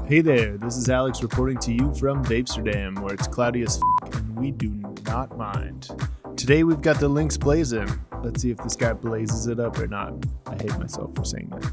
Hey there, this is Alex reporting to you from Vapesterdam, where it's cloudy as and we do not mind. Today we've got the Linx Blaze in. Let's see if this guy blazes it up or not. I hate myself for saying that.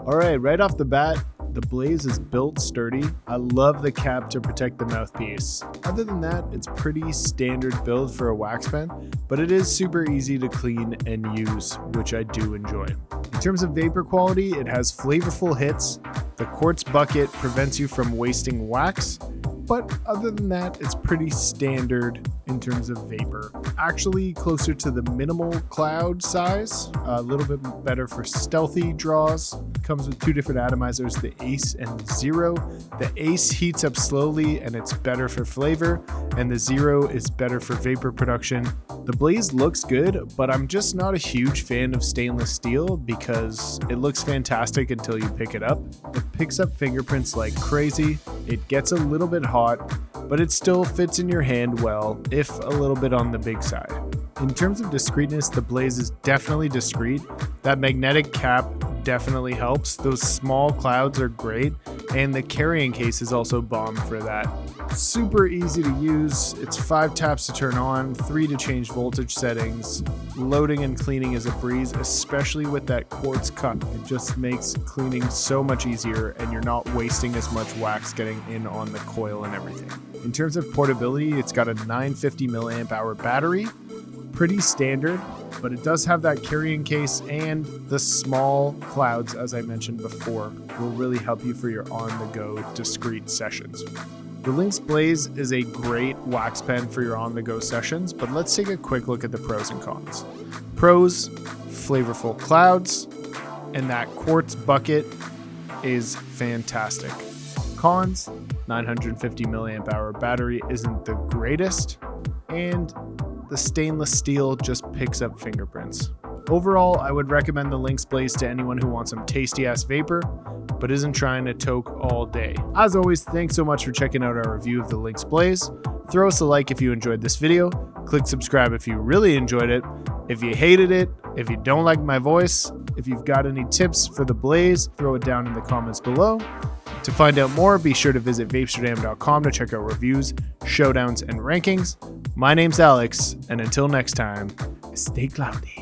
Alright, right off the bat, the Blaze is built sturdy. I love the cap to protect the mouthpiece. Other than that, it's pretty standard build for a wax pen, but it is super easy to clean and use, which I do enjoy. In terms of vapor quality, it has flavorful hits. The quartz bucket prevents you from wasting wax, but other than that, it's pretty standard in terms of vapor. Actually closer to the minimal cloud size, a little bit better for stealthy draws. Comes with two different atomizers, the Ace and the Zero. The Ace heats up slowly and it's better for flavor, and the Zero is better for vapor production. The Blaze looks good, but I'm just not a huge fan of stainless steel because it looks fantastic until you pick it up. It picks up fingerprints like crazy. It gets a little bit hot, but it still fits in your hand well, if a little bit on the big side. In terms of discreteness, the Blaze is definitely discreet. That magnetic cap definitely helps. Those small clouds are great, and the carrying case is also bomb for that. Super easy to use. It's 5 taps to turn on, 3 to change voltage settings. Loading and cleaning is a breeze, especially with that quartz cup. It just makes cleaning so much easier, and you're not wasting as much wax getting in on the coil and everything. In terms of portability, it's got a 950 milliamp hour battery. Pretty standard, but it does have that carrying case, and the small clouds, as I mentioned before, will really help you for your on-the-go discrete sessions. The Linx Blaze is a great wax pen for your on-the-go sessions, but let's take a quick look at the pros and cons. Pros, flavorful clouds, and that quartz bucket is fantastic. Cons, 950 milliamp hour battery isn't the greatest, and the stainless steel just picks up fingerprints. Overall, I would recommend the Linx Blaze to anyone who wants some tasty ass vapor, but isn't trying to toke all day. As always, thanks so much for checking out our review of the Linx Blaze. Throw us a like if you enjoyed this video. Click subscribe if you really enjoyed it. If you hated it, if you don't like my voice, if you've got any tips for the Blaze, throw it down in the comments below. To find out more, be sure to visit Vapesterdam.com to check out reviews, showdowns, and rankings. My name's Alex, and until next time, stay cloudy.